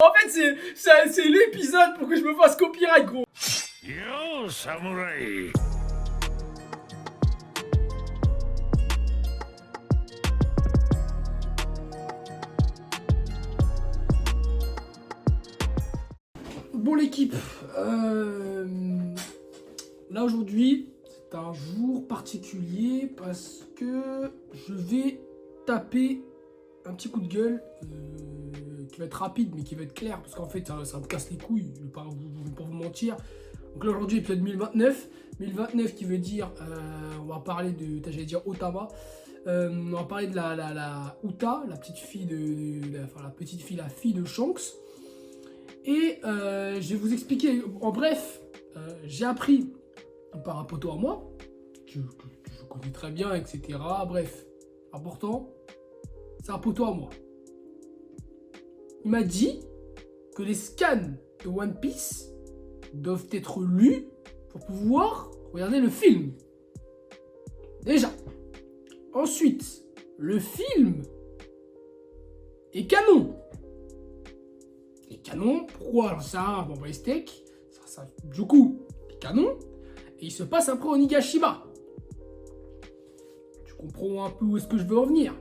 En fait, c'est l'épisode pour que je me fasse copyright, gros. Yo, samouraï. Bon, l'équipe, là aujourd'hui, c'est un jour particulier parce que je vais taper un petit coup de gueule qui va être rapide mais qui va être clair parce qu'en fait ça me casse les couilles, je vais pas vous mentir. Donc là aujourd'hui épisode 1029 qui veut dire on va parler de, j'allais dire Otama, on va parler de la Uta, la petite fille la fille de Shanks. Et je vais vous expliquer, en bref, j'ai appris par un poteau à moi, que je connais très bien, etc. Bref, important, c'est un poteau à moi. Il m'a dit que les scans de One Piece doivent être lus pour pouvoir regarder le film. Déjà. Ensuite, le film est canon. Et canon, pourquoi? Alors ça, bon, les steaks, du coup, canon. Et il se passe après au Nigashima. Tu comprends un peu où est-ce que je veux en venir.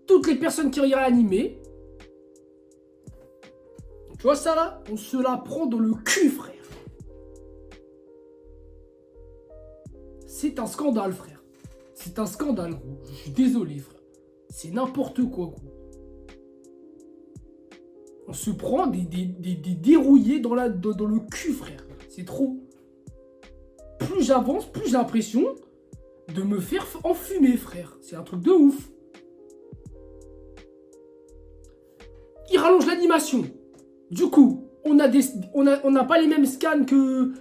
Toutes les personnes qui regardent l'animé, tu vois ça là, on se la prend dans le cul, frère. C'est un scandale, frère. C'est un scandale, gros. Je suis désolé, frère. C'est n'importe quoi, gros. On se prend des dérouillés dans le cul, frère. C'est trop. Plus j'avance, plus j'ai l'impression de me faire enfumer, frère. C'est un truc de ouf. Il rallonge l'animation. Du coup, on n'a pas les mêmes scans que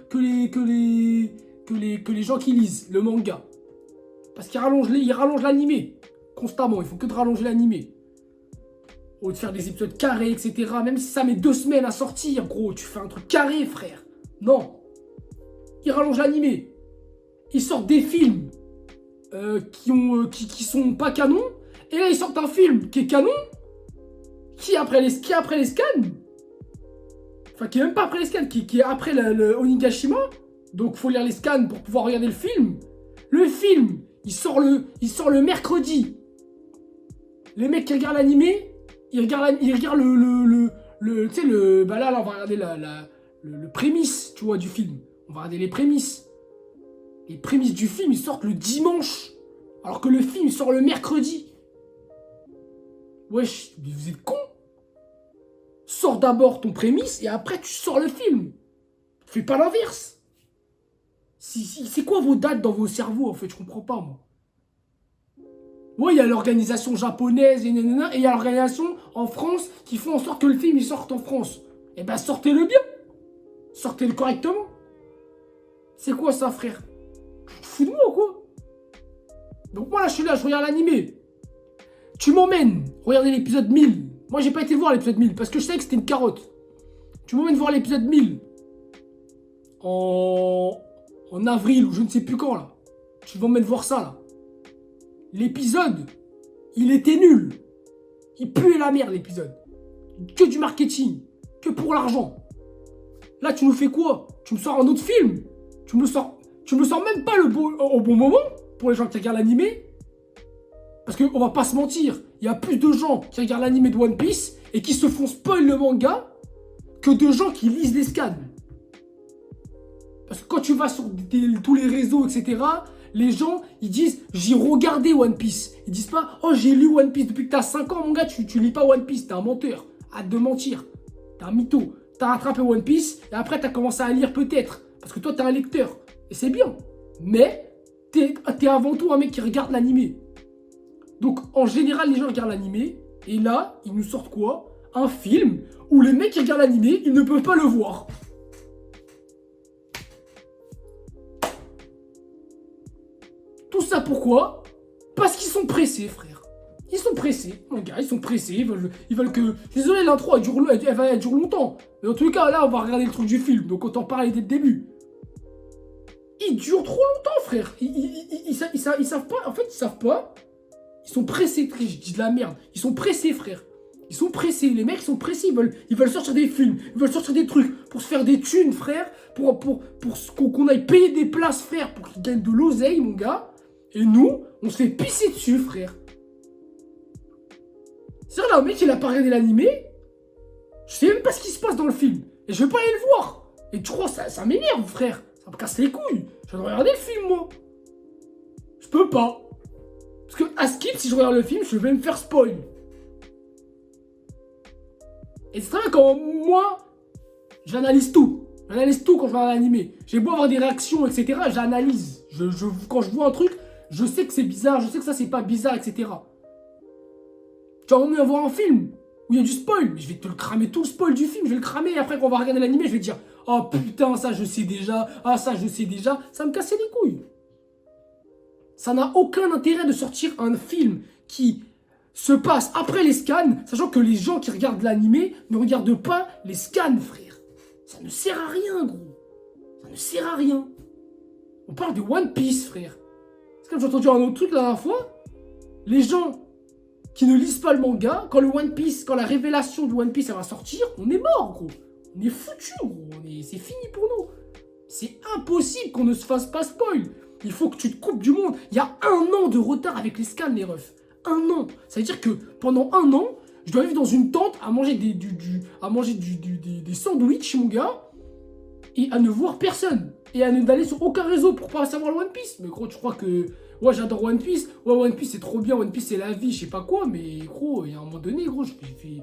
les gens qui lisent le manga. Parce qu'il rallonge l'animé. Constamment, il faut que de rallonger l'animé. Au lieu de faire des épisodes carrés, etc. Même si ça met 2 semaines à sortir, gros, tu fais un truc carré, frère. Non. Ils rallongent l'animé. Ils sortent des films qui sont pas canons. Et là, ils sortent un film qui est canon. Qui est après les scans. Enfin, qui est même pas après les scans. Qui est après le Onigashima. Donc, faut lire les scans pour pouvoir regarder le film. Le film, il sort le mercredi. Les mecs qui regardent l'animé, ils regardent tu sais, bah là, on va regarder le prémisse, tu vois, du film. On va regarder les prémices. Les prémices du film, ils sortent le dimanche. Alors que le film, il sort le mercredi. Wesh, mais vous êtes cons. Sors d'abord ton prémisse et après, tu sors le film. Fais pas l'inverse. C'est quoi vos dates dans vos cerveaux, en fait? Je comprends pas, moi. Ouais, il y a l'organisation japonaise et il y a l'organisation en France qui font en sorte que le film il sorte en France. Eh ben sortez-le bien. Sortez-le correctement. C'est quoi ça, frère? Tu te fous de moi ou quoi? Donc moi là je suis là, je regarde l'animé. Tu m'emmènes regarder l'épisode 1000. Moi j'ai pas été voir l'épisode 1000 parce que je savais que c'était une carotte. Tu m'emmènes voir l'épisode 1000 en avril ou je ne sais plus quand là. Tu m'emmènes voir ça là. L'épisode, il était nul. Il puait la merde, l'épisode. Que du marketing. Que pour l'argent. Là, tu nous fais quoi? Tu me sors un autre film? Tu me sors même pas au bon moment pour les gens qui regardent l'animé? Parce qu'on va pas se mentir. Il y a plus de gens qui regardent l'animé de One Piece et qui se font spoil le manga que de gens qui lisent les scans. Parce que quand tu vas sur tous les réseaux, etc., les gens, ils disent « J'ai regardé One Piece ». Ils disent pas « Oh, j'ai lu One Piece ». Depuis que t'as 5 ans, mon gars, tu lis pas One Piece. T'es un menteur. Hâte de mentir. T'es un mytho. T'as rattrapé One Piece et après, t'as commencé à lire peut-être. Parce que toi, t'es un lecteur. Et c'est bien. Mais t'es avant tout un mec qui regarde l'animé. Donc, en général, les gens regardent l'animé. Et là, ils nous sortent quoi? Un film où les mecs qui regardent l'animé, ils ne peuvent pas le voir. Tout ça pourquoi? Parce qu'ils sont pressés, frère. Ils sont pressés, mon gars, ils sont pressés. Ils veulent que... Désolé, l'intro, elle dure longtemps. Mais en tout cas, là, on va regarder le truc du film. Donc, autant parler dès le début. Il dure trop longtemps, frère. Ils savent pas. En fait, ils savent pas. Ils sont pressés. Je dis de la merde. Ils sont pressés, frère. Ils sont pressés, les mecs sont pressés, ils veulent sortir des films, ils veulent sortir des trucs pour se faire des thunes, frère, pour qu'on aille payer des places, frère, pour qu'ils gagnent de l'oseille, mon gars. Et nous, on se fait pisser dessus, frère. C'est-à-dire là, le mec, il a pas regardé l'animé, je sais même pas ce qui se passe dans le film, et je veux pas aller le voir. Et tu crois, ça m'énerve, frère, ça me casse les couilles. Je dois regarder le film, moi. Je peux pas. Parce que à skip, si je regarde le film, je vais me faire spoil. Et c'est vrai quand moi, j'analyse tout. J'analyse tout quand je regarde l'animé. J'ai beau avoir des réactions, etc. J'analyse. Quand je vois un truc, je sais que c'est bizarre, je sais que ça c'est pas bizarre, etc. Tu vas emmener à voir un film où il y a du spoil. Mais je vais te le cramer, tout le spoil du film, je vais le cramer. Et après, quand on va regarder l'animé, je vais dire oh putain, ça je sais déjà. Ah, ça je sais déjà. Ça me cassait les couilles. Ça n'a aucun intérêt de sortir un film qui se passe après les scans, sachant que les gens qui regardent l'animé ne regardent pas les scans, frère. Ça ne sert à rien, gros. Ça ne sert à rien. On parle de One Piece, frère. C'est comme j'ai entendu un autre truc la dernière fois. Les gens qui ne lisent pas le manga, quand la révélation de One Piece elle va sortir, on est mort, gros. On est foutu, gros. C'est fini pour nous. C'est impossible qu'on ne se fasse pas spoil. Il faut que tu te coupes du monde. Il y a 1 an de retard avec les scans, les refs. 1 an. Ça veut dire que pendant 1 an, je dois vivre dans une tente à manger des sandwichs, mon gars, et à ne voir personne. Et à ne d'aller sur aucun réseau pour pas savoir le One Piece. Mais gros, tu crois que... Ouais, j'adore One Piece. Ouais, One Piece, c'est trop bien. One Piece, c'est la vie, je sais pas quoi. Mais gros, il y a un moment donné, gros, je suis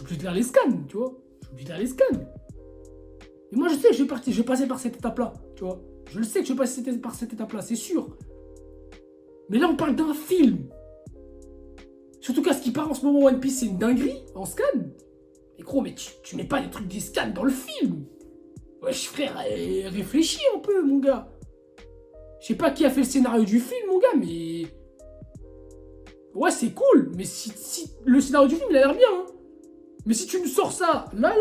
obligé de lire les scans, tu vois. Je suis obligé de lire les scans. Et moi, je sais que je vais passer par cette étape-là, tu vois. Je le sais que je vais passer par cette étape-là, c'est sûr. Mais là, on parle d'un film. Surtout qu'à ce qui part en ce moment, One Piece, c'est une dinguerie en scan. Mais gros, mais tu mets pas les trucs des scans dans le film. Wesh, frère, réfléchis un peu, mon gars. Je sais pas qui a fait le scénario du film, mon gars, mais... Ouais, c'est cool, mais si le scénario du film, il a l'air bien, hein. Mais si tu me sors ça, là,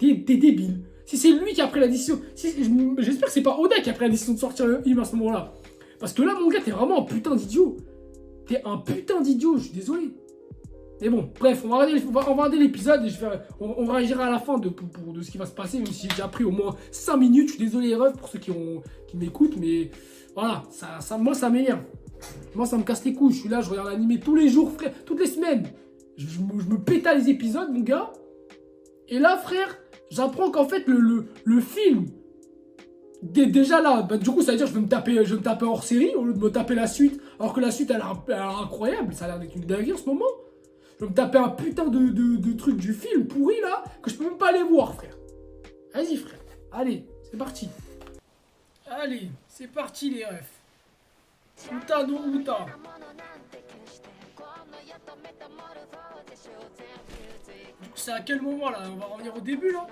t'es débile. Si c'est lui qui a pris la décision... J'espère que c'est pas Oda qui a pris la décision de sortir le film à ce moment-là. Parce que là, mon gars, t'es vraiment un putain d'idiot. T'es un putain d'idiot, je suis désolé. Mais bon, bref, on va regarder l'épisode et on réagira à la fin de ce qui va se passer, même si j'ai déjà pris au moins 5 minutes. Je suis désolé les refs pour ceux qui m'écoutent, mais voilà, moi ça m'énerve. Moi ça me casse les couilles, je suis là, je regarde l'animé tous les jours, frère, toutes les semaines. Je me pétale les épisodes, mon gars. Et là, frère, j'apprends qu'en fait le film, déjà là, bah, du coup ça veut dire que je vais me taper hors série au lieu de me taper la suite, alors que la suite elle a l'air incroyable, ça a l'air d'être une dinguerie en ce moment. Je vais me taper un putain de truc du film pourri là, que je peux même pas aller voir, frère. Vas-y, frère. Allez, c'est parti. Allez, c'est parti, les refs. Uta no Uta. Du coup, c'est à quel moment là? On va revenir au début là?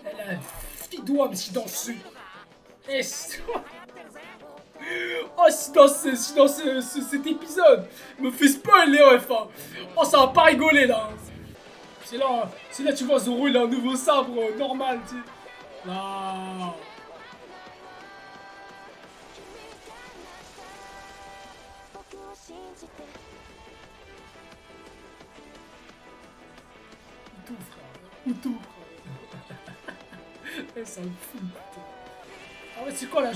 Elle a fille doigt, mais si dans ce... Oh, si dans cet épisode me fait spoil les refs, hein. Oh, ça va pas rigoler là. C'est là tu vois Zoro, il a un nouveau sabre normal, tu sais. Là. Tout frère, tout frère. Ça me fout, putain. Ah ouais, c'est quoi là,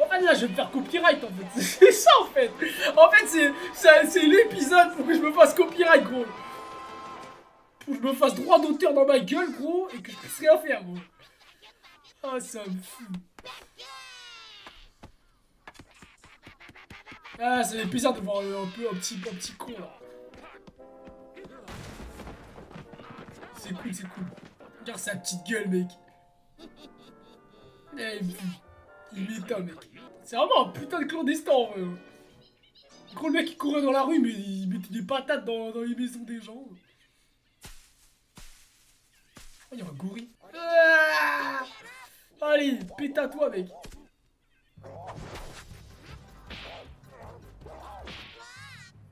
En fait, là, je vais me faire copyright, en fait. C'est ça, en fait. En fait, c'est l'épisode pour que je me fasse copyright, gros. Pour que je me fasse droit d'auteur dans ma gueule, gros, et que je puisse rien faire, gros. Ah, ça me fout. Ah, c'est l'épisode de voir un petit con, là. C'est cool, c'est cool. Regarde sa petite gueule, mec. Eh, il m'étonne, mec. C'est vraiment un putain de clandestin, en vrai. Gros, le mec, il courait dans la rue, mais il mettait des patates dans les maisons des gens. Oh, il y a un gorille. Ah, allez, pète à toi, mec.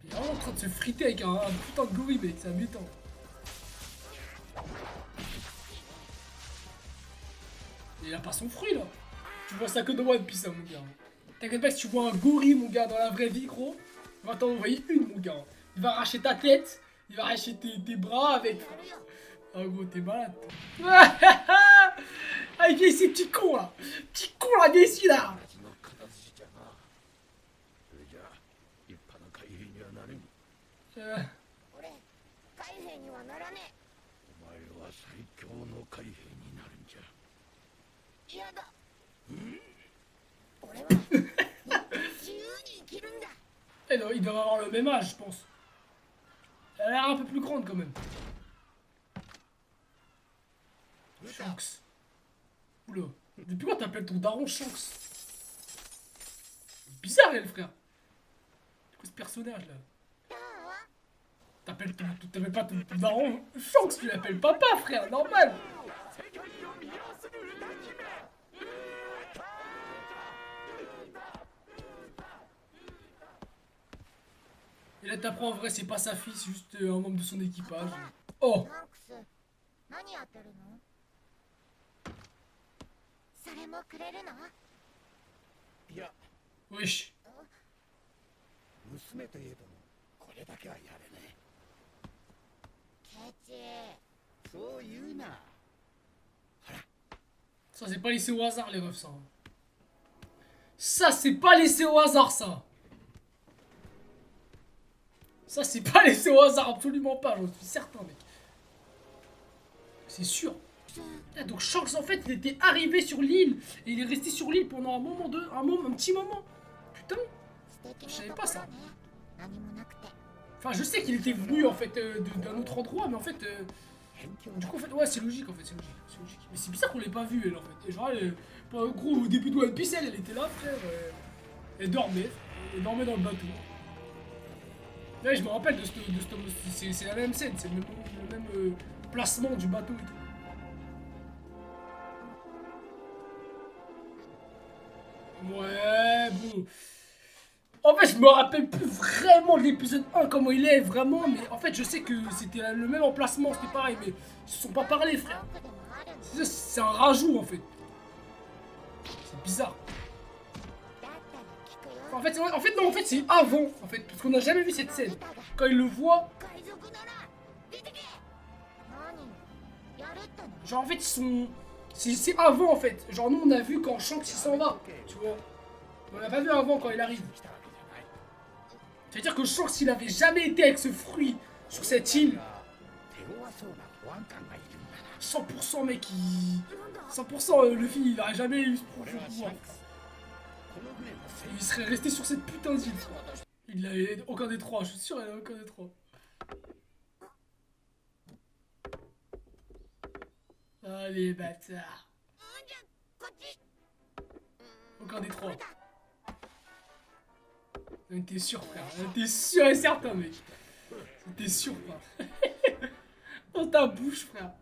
Il est vraiment en train de se friter avec un putain de gorille, mec. C'est embêtant. Il a pas son fruit, là. Tu vois ça que dans One Piece, hein, mon gars. T'inquiète pas, si tu vois un gorille, mon gars, dans la vraie vie, gros, il va t'en envoyer une, mon gars. Il va arracher ta tête, il va arracher tes bras avec. Ah, gros, t'es malade. Ah, il vient ici, petit con, là. Petit con, là, viens ici, là. Euh, il doit avoir le même âge, je pense. Elle a l'air un peu plus grande, quand même. Shanks. Oula. Depuis quand t'appelles ton daron Shanks? Bizarre, elle, frère. C'est quoi ce personnage-là? T'appelles pas ton daron Shanks, tu l'appelles papa, frère, normal. Et là, t'apprends en vrai, c'est pas sa fille, c'est juste un membre de son équipage. Oh! Wesh. Ça, c'est pas laissé au hasard, les refs, ça. Ça, c'est pas laissé au hasard, ça. Ça, c'est pas laissé au hasard, absolument pas, j'en suis certain, mec. C'est sûr. Ah, donc Shanks, en fait, il était arrivé sur l'île. Et il est resté sur l'île pendant un petit moment. Putain, je savais pas ça. Enfin, je sais qu'il était venu, en fait, d'un autre endroit, mais en fait... du coup, en fait, ouais, c'est logique, en fait, c'est logique. Mais c'est bizarre qu'on l'ait pas vu, elle, en fait. Et genre, gros, au début de One Piece, elle était là, frère. Elle dormait. Elle dormait dans le bateau. Là, je me rappelle de ce c'est la même scène, c'est le même placement du bateau et tout. Ouais, bon. En fait, je me rappelle plus vraiment de l'épisode 1, comment il est, vraiment, mais en fait, je sais que c'était le même emplacement, c'était pareil, mais ils se sont pas parlé, frère. C'est un rajout, en fait. C'est bizarre. En fait, non, c'est avant, en fait, parce qu'on n'a jamais vu cette scène. Quand il le voit... Genre, en fait, ils sont... C'est avant, en fait. Genre, nous, on a vu quand Shanks, il s'en va, tu vois. On l'a pas vu avant, quand il arrive. C'est-à-dire que Shanks, il avait jamais été avec ce fruit sur cette île. 100% mec, 100% Luffy, il aurait jamais eu ce pouvoir. Il serait resté sur cette putain d'île. Il n'a aucun des trois, je suis sûr, il n'a aucun des trois. Allez, bâtard. Aucun des trois. T'es sûr, frère. T'es sûr et certain, mec. T'es sûr, frère. Dans ta bouche, frère.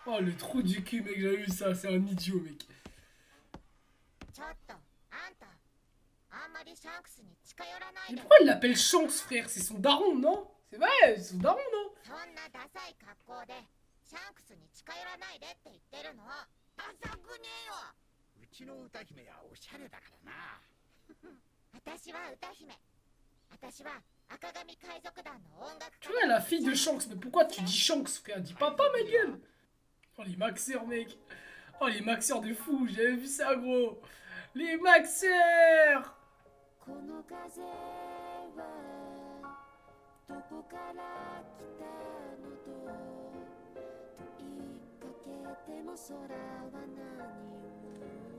Oh, le trou du cul, mec, j'ai vu ça. C'est un idiot, mec. Mais pourquoi il l'appelle Shanks, frère? C'est son daron, non? C'est vrai, c'est son daron, non? Tu vois, la fille de Shanks, mais pourquoi tu dis Shanks, frère? Dis papa, ma gueule! Oh, les maxeurs, mec! Oh, les maxeurs de fou, j'avais vu ça, gros! Les maxeurs!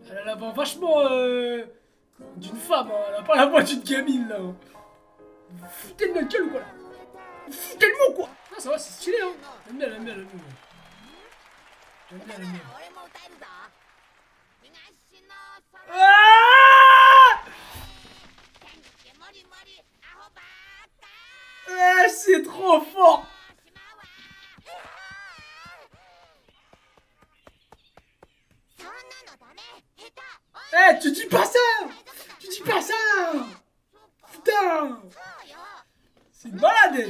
Elle a la voix vachement d'une femme, hein. Elle a pas la voix d'une gamine là. Vous foutez de notre gueule ou quoi là? Vous foutez de moi quoi? Ah, ça va, c'est stylé hein. J'aime bien, j'aime bien, j'aime bien. J'aime bien, j'aime bien. Ah, c'est trop fort. Eh, tu dis pas ça! Tu dis pas ça! Putain! C'est une balade!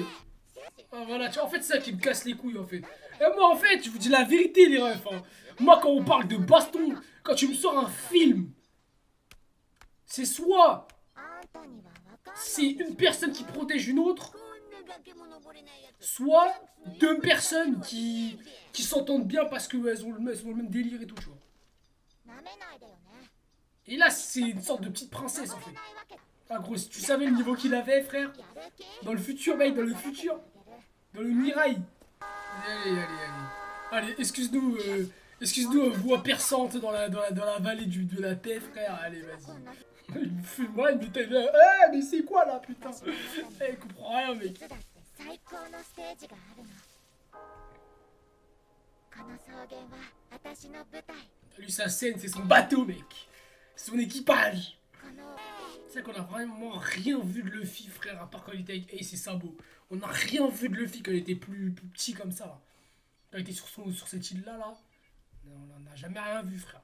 Ah, voilà, tu vois, en fait, c'est ça qui me casse les couilles, en fait. Et moi, en fait, je vous dis la vérité, les refs. Hein. Moi, quand on parle de baston, quand tu me sors un film, c'est soit c'est une personne qui protège une autre, soit deux personnes qui s'entendent bien parce qu'elles ont, elles ont le même délire et tout, tu vois. Et là, c'est une sorte de petite princesse, en fait. Ah, gros, si tu savais le niveau qu'il avait, frère, dans le futur, mec, dans le futur, dans le Mirai. Allez. Allez, excuse-nous, excuse-nous, voix perçante dans la vallée de la paix, frère. Allez, vas-y. Il me fume, moi, il me dit, mais c'est quoi là, putain? Il comprend rien, mec. Lui, sa scène, c'est son bateau, mec. Son équipage. C'est vrai qu'on a vraiment rien vu de Luffy, frère, à part quand il était avec Ace et Sabo. On n'a rien vu de Luffy quand il était plus petit comme ça. Là. Quand il était sur cette île-là, là, on n'a jamais rien vu, frère.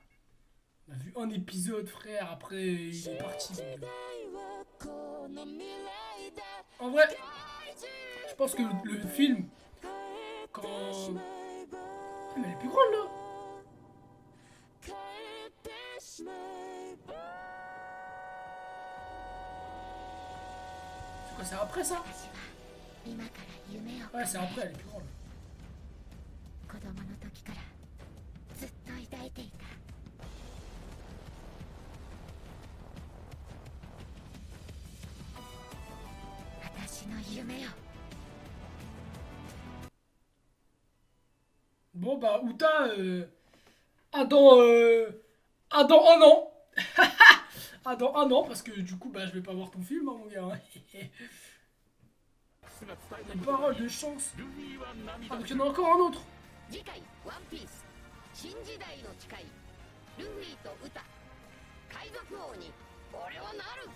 On a vu un épisode, frère, après il est parti. En vrai, je pense que le film, quand... Ah, mais elle est plus grande, là. C'est quoi, c'est après ça? Ouais, c'est après, elle est plus grande. Bon bah Uta à dans un an. À dans un an parce que du coup bah je vais pas voir ton film hein, mon gars. Les paroles de chance. Ah donc il y en a encore un autre.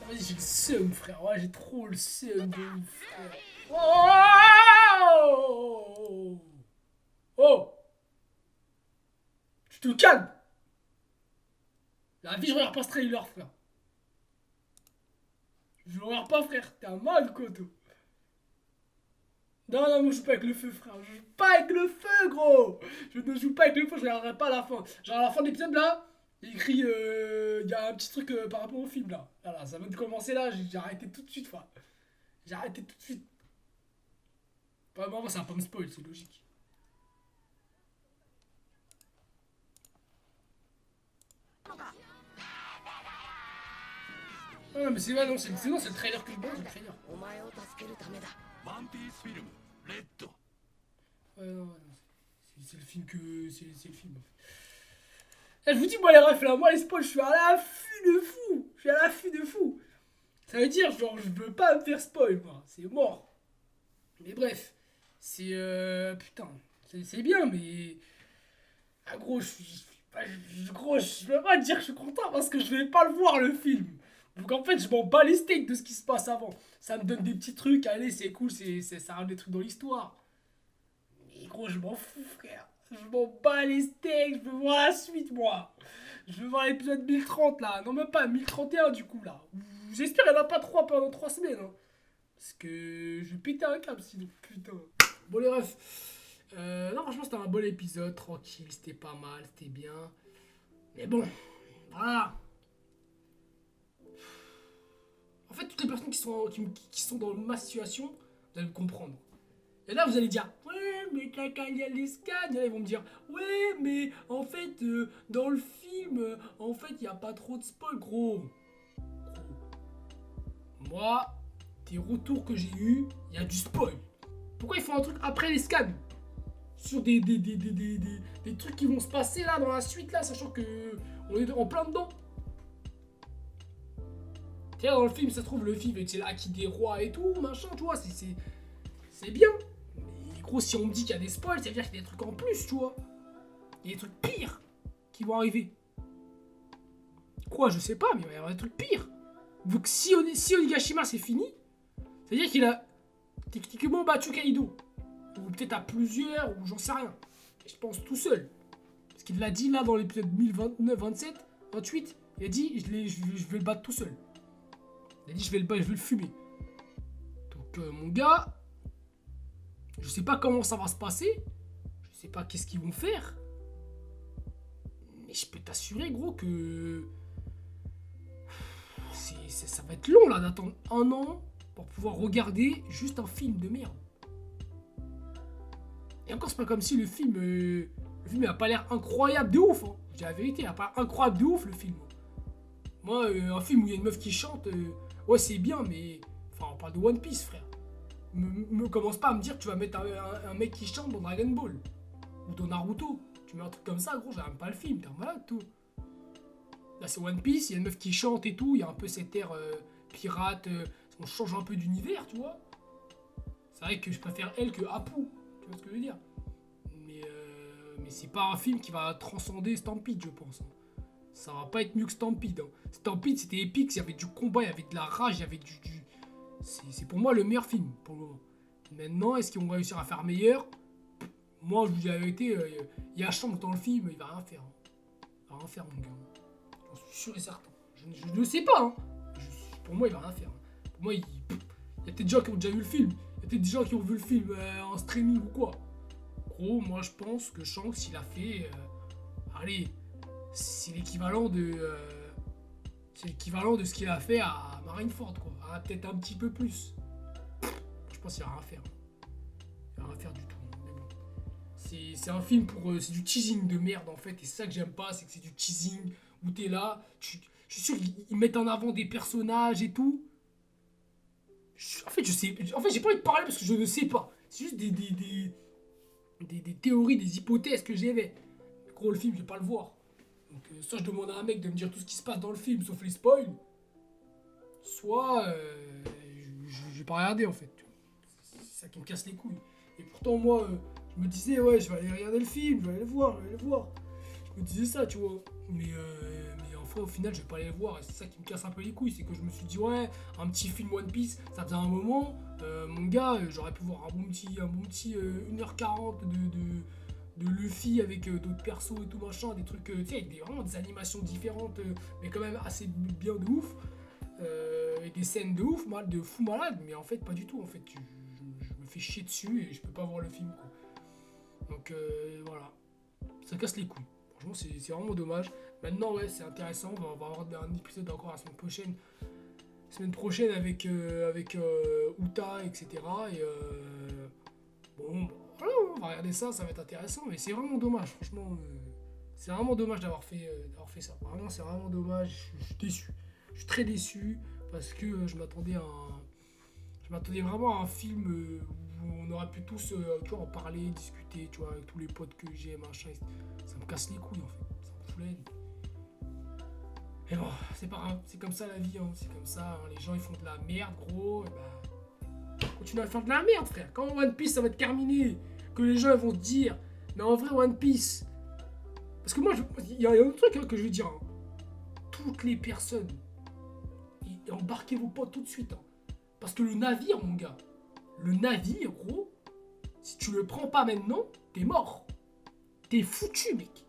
Vas-y j'ai le seum frère. Ouais j'ai trop le seum de ouf frère. Oh, oh. Tu te calmes. La vie je regarde pas ce trailer frère. Je le regarde pas frère. T'es un mal quoi toi. Non, moi je joue pas avec le feu, frère. Je joue pas avec le feu, gros. Je ne joue pas avec le feu, je regarderai pas à la fin. Genre, à la fin de l'épisode, là, il y a écrit. Il y a un petit truc par rapport au film, là. Voilà, ça vient de commencer, là. J'ai arrêté tout de suite, frère. J'ai arrêté tout de suite. Bah, moi, ça va pas me spoil, c'est logique. Non, mais c'est non, c'est le trailer que je vois, c'est le trailer. Ouais, non, c'est le film que. C'est le film, en fait. Et je vous dis, moi, les refs, là, moi, les spoils, je suis à l'affût de fou. Je suis à l'affût de fou. Ça veut dire, genre, je veux pas me faire spoil, moi. C'est mort. Mais bref. C'est. Putain. C'est bien, mais. Ah, gros, gros, je peux pas dire que je suis content parce que je vais pas le voir, le film. Donc, en fait, je m'en bats les steaks de ce qui se passe avant. Ça me donne des petits trucs. Allez, c'est cool, ça ramène des trucs dans l'histoire. Mais gros, je m'en fous, frère. Je m'en bats les steaks. Je veux voir la suite, moi. Je veux voir l'épisode 1030 là. Non, même pas 1031 du coup là. J'espère qu'il n'y en a pas 3 pendant 3 semaines. Hein. Parce que je vais péter un câble sinon. Putain. Bon, les refs. Non, franchement, c'était un bon épisode. Tranquille. C'était pas mal. C'était bien. Mais bon. Voilà. En fait, toutes les personnes qui sont dans ma situation, vous allez me comprendre. Et là, vous allez dire, ouais, mais t'as qu'à y aller scan. Et là, ils vont me dire, ouais, mais en fait, dans le film, en fait, il n'y a pas trop de spoil, gros. Moi, des retours que j'ai eus, il y a du spoil. Pourquoi ils font un truc après les scans? Sur des trucs qui vont se passer là, dans la suite, là, sachant que on est en plein dedans. Tiens, dans le film, ça se trouve, le film, c'est l'acquis des rois et tout, machin, tu vois, c'est bien. Mais gros, si on me dit qu'il y a des spoils, ça veut dire qu'il y a des trucs en plus, tu vois. Il y a des trucs pires qui vont arriver. Quoi, je sais pas, mais il va y avoir des trucs pires. Donc si Onigashima c'est fini, ça veut dire qu'il a techniquement battu Kaido. Ou peut-être à plusieurs, ou j'en sais rien. Je pense tout seul. Parce qu'il l'a dit là dans l'épisode 1029, 27, 28, il a dit je vais le battre tout seul. Il a dit je vais le fumer. Donc mon gars, Je sais pas comment ça va se passer. Je sais pas qu'est-ce qu'ils vont faire. Mais je peux t'assurer, gros, que ça va être long, là, d'attendre 1 an pour pouvoir regarder juste un film de merde. Et encore, c'est pas comme si le film a pas l'air incroyable de ouf. Hein. Je dis la vérité, il a pas l'air incroyable de ouf, le film. Moi, un film où il y a une meuf qui chante, ouais, c'est bien, mais... Enfin, on parle de One Piece, frère. Me commence pas à me dire que tu vas mettre un mec qui chante dans Dragon Ball. Ou dans Naruto. Tu mets un truc comme ça, gros, j'aime pas le film, t'es un malade, tout. Là, c'est One Piece, il y a une meuf qui chante et tout, il y a un peu cet air pirate, on change un peu d'univers, tu vois. C'est vrai que je préfère elle que Apu, tu vois ce que je veux dire. Mais c'est pas un film qui va transcender Stampede, je pense. Ça va pas être mieux que Stampede. Hein. Stampede, c'était épique, il y avait du combat, il y avait de la rage, il y avait du... C'est pour moi le meilleur film, pour le moment. Maintenant, est-ce qu'ils vont réussir à faire meilleur? Moi, je vous dis la vérité, il y a Shanks dans le film, il va rien faire. Hein. Il va rien faire, mon gars. J'en suis sûr et certain. Je ne sais pas. Hein. Pour moi, il va rien faire. Pour moi, il y a peut-être des gens qui ont déjà vu le film. Il y a peut-être des gens qui ont vu le film en streaming ou quoi. Gros, moi, je pense que Shanks, il a fait... allez, c'est l'équivalent de... c'est l'équivalent de ce qu'il a fait à Marineford, quoi. Ah, peut-être un petit peu plus. Je pense qu'il va rien faire. Il va rien faire du tout. Mais bon. C'est un film pour... c'est du teasing de merde, en fait. Et c'est ça que j'aime pas, c'est que c'est du teasing où t'es là. Je suis sûr qu'ils mettent en avant des personnages et tout. En fait, je sais... En fait, j'ai pas envie de parler parce que je ne sais pas. C'est juste des théories, des hypothèses que j'avais. Gros, le film, je vais pas le voir. Donc, soit je demande à un mec de me dire tout ce qui se passe dans le film, sauf les spoils. Soit je vais pas regarder en fait. C'est ça qui me casse les couilles. Et pourtant moi, je me disais ouais, je vais aller regarder le film, je vais aller le voir, Je me disais ça, tu vois. Mais enfin au final, je vais pas aller le voir. Et c'est ça qui me casse un peu les couilles, c'est que je me suis dit ouais, un petit film One Piece, ça faisait un moment. Mon gars, j'aurais pu voir un bon petit 1h40 de Luffy avec d'autres persos et tout machin, des trucs, tu sais, avec vraiment des animations différentes, mais quand même assez bien de ouf. Et des scènes de ouf, de fou malade, mais en fait pas du tout. En fait, je me fais chier dessus et je peux pas voir le film. Quoi. Donc voilà, ça casse les couilles. Franchement, c'est vraiment dommage. Maintenant, ouais, c'est intéressant. On va avoir un épisode encore la semaine prochaine. Semaine prochaine avec Uta, etc. Et bon, voilà, on va regarder ça, ça va être intéressant. Mais c'est vraiment dommage, franchement. C'est vraiment dommage d'avoir fait ça. Vraiment, c'est vraiment dommage. Je suis déçu. Je suis très déçu parce que je m'attendais vraiment à un film où on aurait pu tous tu vois, en parler, discuter, tu vois, avec tous les potes que j'ai, machin. Ça me casse les couilles en fait. Ça me fout la haine. Et bon, c'est pas grave, c'est comme ça la vie, hein. C'est comme ça. Hein. Les gens ils font de la merde, gros. Et bah, continue à faire de la merde, frère. Quand One Piece ça va être terminé, que les gens ils vont se dire, mais en vrai One Piece. Parce que moi, il y a un autre truc hein, que je veux dire. Hein. Toutes les personnes. Et embarquez vos potes tout de suite. Hein. Parce que le navire, mon gars, le navire, gros, si tu le prends pas maintenant, t'es mort. T'es foutu, mec.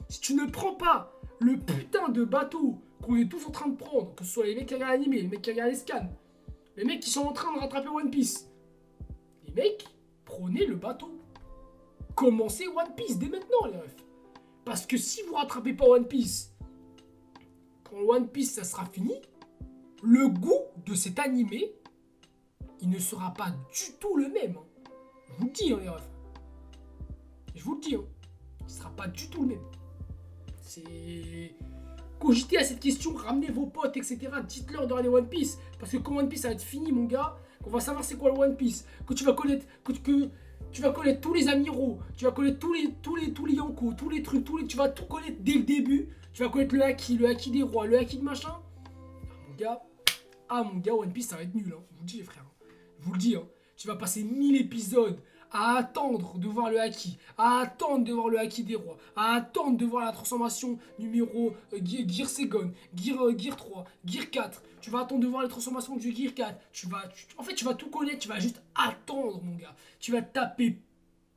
Si tu ne prends pas le putain de bateau qu'on est tous en train de prendre, que ce soit les mecs qui regardent l'animé, les mecs qui regardent les scans, les mecs qui sont en train de rattraper One Piece, les mecs, prenez le bateau. Commencez One Piece dès maintenant, les refs. Parce que si vous rattrapez pas One Piece, quand One Piece ça sera fini, le goût de cet animé, il ne sera pas du tout le même. Hein. Je vous le dis, hein, les refs. Je vous le dis, hein. Il ne sera pas du tout le même. C'est... Cogitez à cette question, ramenez vos potes, etc. Dites-leur de regarder One Piece. Parce que quand One Piece ça va être fini, mon gars, qu'on va savoir c'est quoi le One Piece, que tu vas connaître, que tu vas connaître tous les amiraux, tu vas connaître tous les Yonko, tous les trucs, tu vas tout connaître dès le début. Tu vas connaître le haki des rois, le haki de machin. Mon gars, One Piece ça va être nul, hein. Je vous le dis les frères. Je vous le dis, hein. Tu vas passer 1000 épisodes à attendre de voir le haki, à attendre de voir le haki des rois, à attendre de voir la transformation numéro Gear Second, Gear 3, Gear 4. Tu vas attendre de voir les transformations du Gear 4. En fait, tu vas tout connaître, tu vas juste attendre, mon gars. Tu vas taper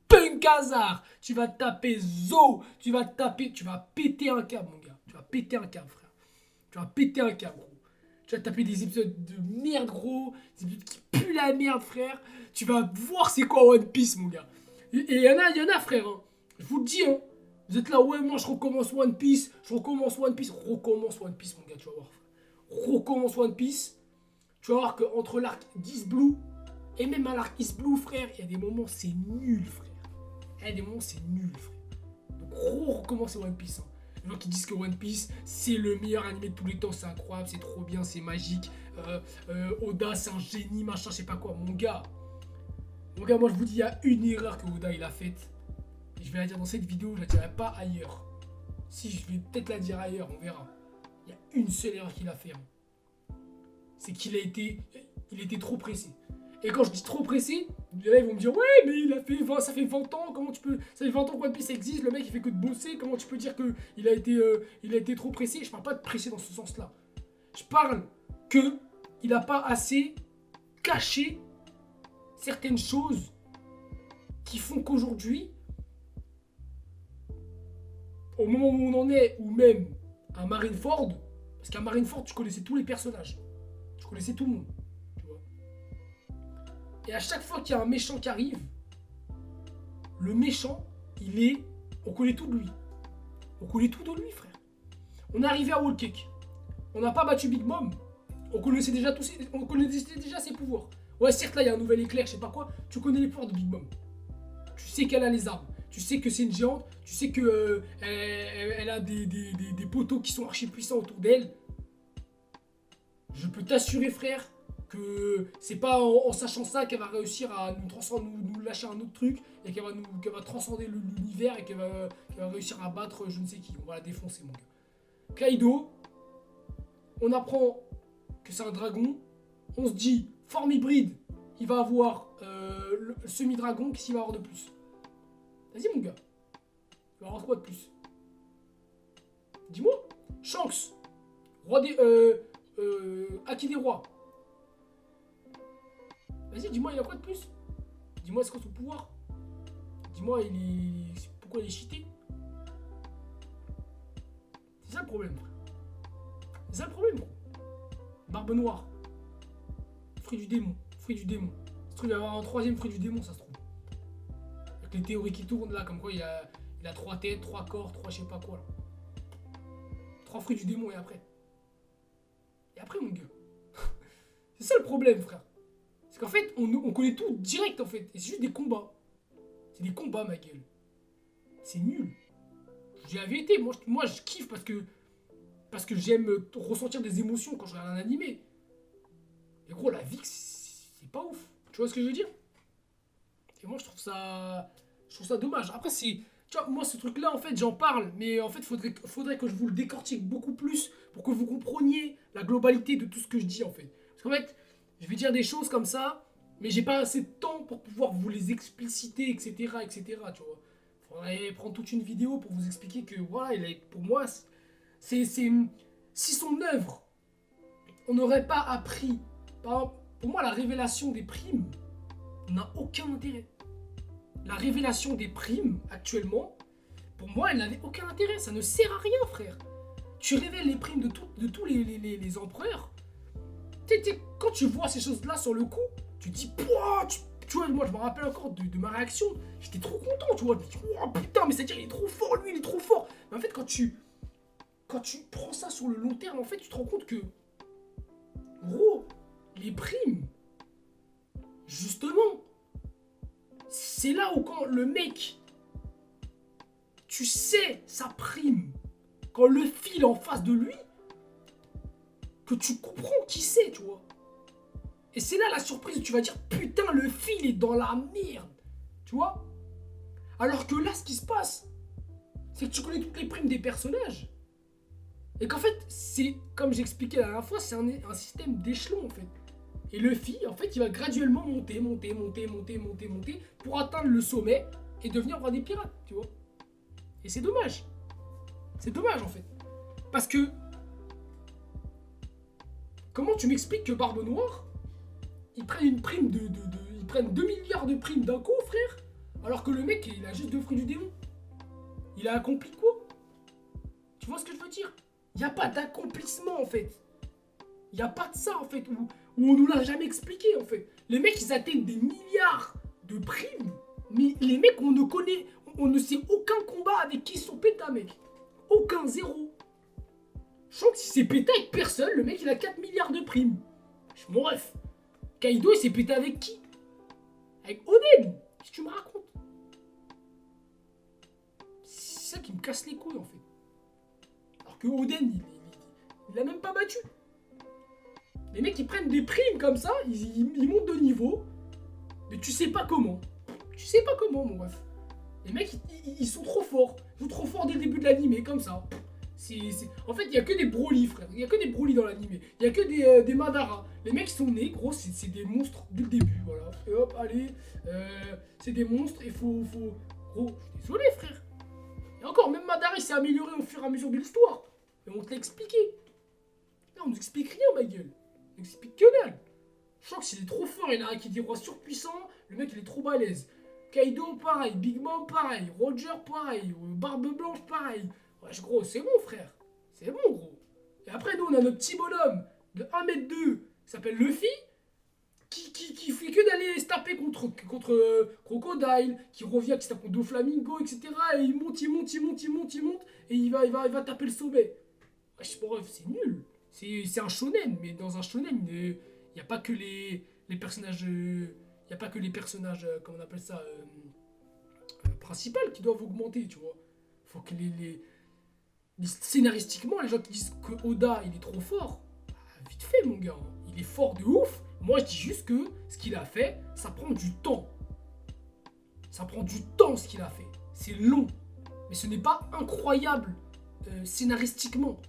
Punk Hazard, tu vas taper Zo, tu vas péter un câble, mon gars. Tu vas péter un câble, frère. Tu vas péter un câble, gros. Tu Tu vas te taper des épisodes de merde, gros. Des épisodes qui puent la merde, frère. Tu vas voir c'est quoi One Piece, mon gars. Et il y en a, frère. Hein. Je vous le dis, hein. Vous êtes là, ouais, moi je recommence One Piece. Recommence One Piece, mon gars, tu vas voir. Recommence One Piece. Tu vas voir qu'entre l'arc d'East Blue et même à l'arc East Blue, frère, il y a des moments, c'est nul, frère. Il y a des moments, c'est nul, frère. Donc, recommencer One Piece. Hein. Les gens qui disent que One Piece, c'est le meilleur animé de tous les temps, c'est incroyable, c'est trop bien, c'est magique. Oda, c'est un génie, machin, je sais pas quoi. Mon gars, moi je vous dis, il y a une erreur que Oda il a faite. Et je vais la dire dans cette vidéo, je la dirai pas ailleurs. Si, je vais peut-être la dire ailleurs, on verra. Il y a une seule erreur qu'il a fait. Hein. C'est qu'il était trop pressé. Et quand je dis trop pressé, là ils vont me dire ouais mais ça fait 20 ans, comment tu peux. Ça fait 20 ans que One Piece existe, le mec il fait que de bosser, comment tu peux dire qu'il a été trop pressé. Je parle pas de pressé dans ce sens-là. Je parle que il a pas assez caché certaines choses qui font qu'aujourd'hui, au moment où on en est, ou même à Marineford, parce qu'à Marineford tu connaissais tous les personnages, tu connaissais tout le monde. Et à chaque fois qu'il y a un méchant qui arrive, le méchant, on connaît tout de lui. On connaît tout de lui, frère. On est arrivé à Whole Cake. On n'a pas battu Big Mom. On connaissait déjà ses pouvoirs. Ouais, certes, là, il y a un nouvel éclair, je sais pas quoi. Tu connais les pouvoirs de Big Mom. Tu sais qu'elle a les armes. Tu sais que c'est une géante. Tu sais que elle a des poteaux qui sont archi puissants autour d'elle. Je peux t'assurer, frère, que c'est pas en sachant ça qu'elle va réussir à nous lâcher un autre truc et qu'elle va transcender l'univers et qu'elle va réussir à battre je ne sais qui. On va la défoncer, mon gars. Kaido, on apprend que c'est un dragon. On se dit, forme hybride, il va avoir le semi-dragon. Qu'est-ce qu'il va avoir de plus? Vas-y, mon gars. Il va avoir quoi de plus? Dis-moi. Shanks, roi des... Haki des rois. Vas-y, dis-moi, il a quoi de plus? Dis-moi, c'est quoi son pouvoir? Dis-moi, pourquoi il est cheaté? C'est ça le problème, frère. C'est ça le problème, gros. Barbe noire. Fruit du démon. Ce truc, il va y avoir un troisième fruit du démon, ça se trouve. Avec les théories qui tournent là, comme quoi il a 3 têtes, 3 corps, 3 je sais pas quoi là. 3 fruits du démon et après. Et après, mon gars. C'est ça le problème, frère. C'est qu'en fait, on connaît tout direct, en fait. Et c'est juste des combats. C'est des combats, ma gueule. C'est nul. Je dis la vérité, moi je kiffe parce que j'aime ressentir des émotions quand je regarde un animé. Et gros, la vie, c'est pas ouf. Tu vois ce que je veux dire? Et moi, je trouve ça dommage. Après, tu vois, moi, ce truc-là, en fait, j'en parle. Mais en fait, faudrait que je vous le décortique beaucoup plus pour que vous compreniez la globalité de tout ce que je dis, en fait. Parce qu'en fait, je vais dire des choses comme ça, mais j'ai pas assez de temps pour pouvoir vous les expliciter, etc., etc., tu vois. Faudrait prendre toute une vidéo pour vous expliquer que, voilà, pour moi, si son œuvre, on n'aurait pas appris, par exemple, pour moi, la révélation des primes n'a aucun intérêt. La révélation des primes, actuellement, pour moi, elle n'avait aucun intérêt. Ça ne sert à rien, frère. Tu révèles les primes de tous les empereurs. Quand tu vois ces choses-là sur le coup, tu te dis, pouah, tu vois, moi je me rappelle encore de ma réaction. J'étais trop content, tu vois. Je me dis, oh putain, mais c'est-à-dire, il est trop fort, lui, il est trop fort. Mais en fait, quand tu prends ça sur le long terme, en fait, tu te rends compte que, gros, les primes, justement, c'est là où quand le mec, tu sais sa prime, quand le fil en face de lui, que tu comprends qui c'est, tu vois. Et c'est là la surprise où tu vas dire, putain, le fil est dans la merde, tu vois. Alors que là, ce qui se passe, c'est que tu connais toutes les primes des personnages. Et qu'en fait, c'est, comme j'expliquais la dernière fois, c'est un système d'échelon, en fait. Et le fil, en fait, il va graduellement monter pour atteindre le sommet et devenir roi des pirates, tu vois. Et c'est dommage. C'est dommage, en fait. Parce que, comment tu m'expliques que Barbe Noire, ils prennent une prime ils prennent 2 milliards de primes d'un coup, frère, alors que le mec, il a juste 2 fruits du démon. Il a accompli quoi? Tu vois ce que je veux dire? Il n'y a pas d'accomplissement, en fait. Il n'y a pas de ça, en fait, où on nous l'a jamais expliqué, en fait. Les mecs, ils atteignent des milliards de primes, mais les mecs, on ne sait aucun combat avec qui ils sont pétas, mec. Aucun, zéro. Je sens que si c'est pété avec personne, le mec, il a 4 milliards de primes. Mon ref. Kaido, il s'est pété avec qui? Avec Oden. Qu'est-ce que tu me racontes? C'est ça qui me casse les couilles, en fait. Alors que Oden, il l'a même pas battu. Les mecs, ils prennent des primes comme ça, ils montent de niveau, mais tu sais pas comment. Tu sais pas comment, mon ref. Les mecs, ils sont trop forts. Ils sont trop forts dès le début de l'animé, comme ça. En fait, il y a que des Broly, frère. Il y a que des Broly dans l'animé. Il y a que des Madara. Les mecs sont nés, gros, c'est des monstres dès le début, voilà. Et hop, allez, c'est des monstres, il faut... Gros, je suis désolé, frère. Et encore, même Madara, il s'est amélioré au fur et à mesure de l'histoire. Et on te l'a expliqué. Là, on nous explique rien, ma gueule. On nous explique que dalle. Je sens que s'il est trop fort, il y en a un qui dit roi surpuissant, le mec, il est trop balèze. Kaido, pareil. Big Mom, pareil. Roger, pareil. Barbe Blanche, pareil. Wesh, gros, c'est bon, frère. C'est bon, gros. Et après, nous, on a notre petit bonhomme de 1m2 qui s'appelle Luffy, qui fait que d'aller se taper contre Crocodile, qui revient, qui se tape contre Doflamingo, etc. Et il monte, et il va taper le sommet. Wesh, bref, c'est nul. C'est un shonen, mais dans un shonen, il n'y a pas que les personnages... Il n'y a pas que les personnages, comment on appelle ça, principaux qui doivent augmenter, tu vois. Faut que scénaristiquement, les gens qui disent que Oda, il est trop fort, bah, vite fait, mon gars. Il est fort de ouf. Moi, je dis juste que ce qu'il a fait, ça prend du temps. Ça prend du temps, ce qu'il a fait. C'est long. Mais ce n'est pas incroyable scénaristiquement.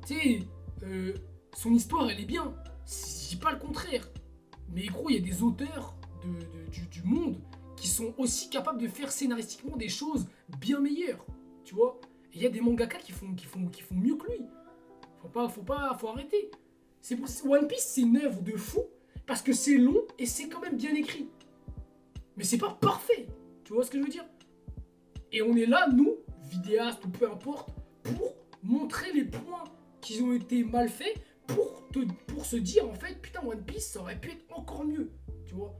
Tu sais, son histoire, elle est bien. Je dis pas le contraire. Mais gros, il y a des auteurs du monde qui sont aussi capables de faire scénaristiquement des choses bien meilleures. Tu vois? Et il y a des mangaka qui font mieux que lui. Faut arrêter. C'est pour One Piece, c'est une œuvre de fou parce que c'est long et c'est quand même bien écrit. Mais c'est pas parfait. Tu vois ce que je veux dire? Et on est là, nous, vidéastes ou peu importe, pour montrer les points qui ont été mal faits pour se dire en fait, putain, One Piece, ça aurait pu être encore mieux. Tu vois?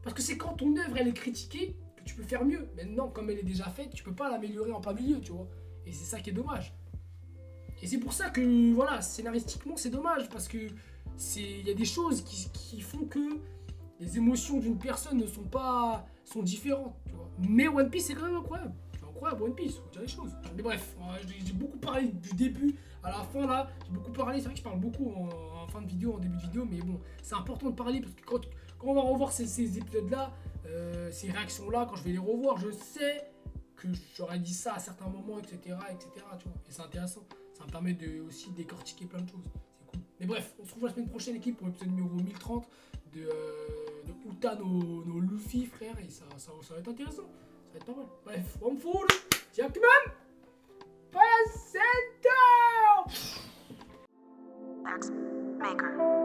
Parce que c'est quand ton œuvre elle est critiquée que tu peux faire mieux. Maintenant, comme elle est déjà faite, tu peux pas l'améliorer en plein milieu, tu vois. Et c'est ça qui est dommage. Et c'est pour ça que, voilà, scénaristiquement, c'est dommage. Parce que il y a des choses qui font que les émotions d'une personne sont différentes, tu vois. Mais One Piece, c'est quand même incroyable. C'est incroyable, One Piece, faut dire les choses. Mais bref, j'ai beaucoup parlé du début à la fin, là. J'ai beaucoup parlé, c'est vrai que je parle beaucoup en fin de vidéo, en début de vidéo. Mais bon, c'est important de parler parce que quand on va revoir ces épisodes-là, ces réactions-là, quand je vais les revoir, je sais que j'aurais dit ça à certains moments, etc., tu vois. Et c'est intéressant. Ça me permet aussi décortiquer plein de choses. C'est cool. Mais bref, on se retrouve la semaine prochaine, équipe, pour l'épisode numéro 1030 de Uta no Luffy, frère. Et ça va être intéressant. Ça va être pas mal. Bref, one full. Jackman. Pas Center. Max Maker.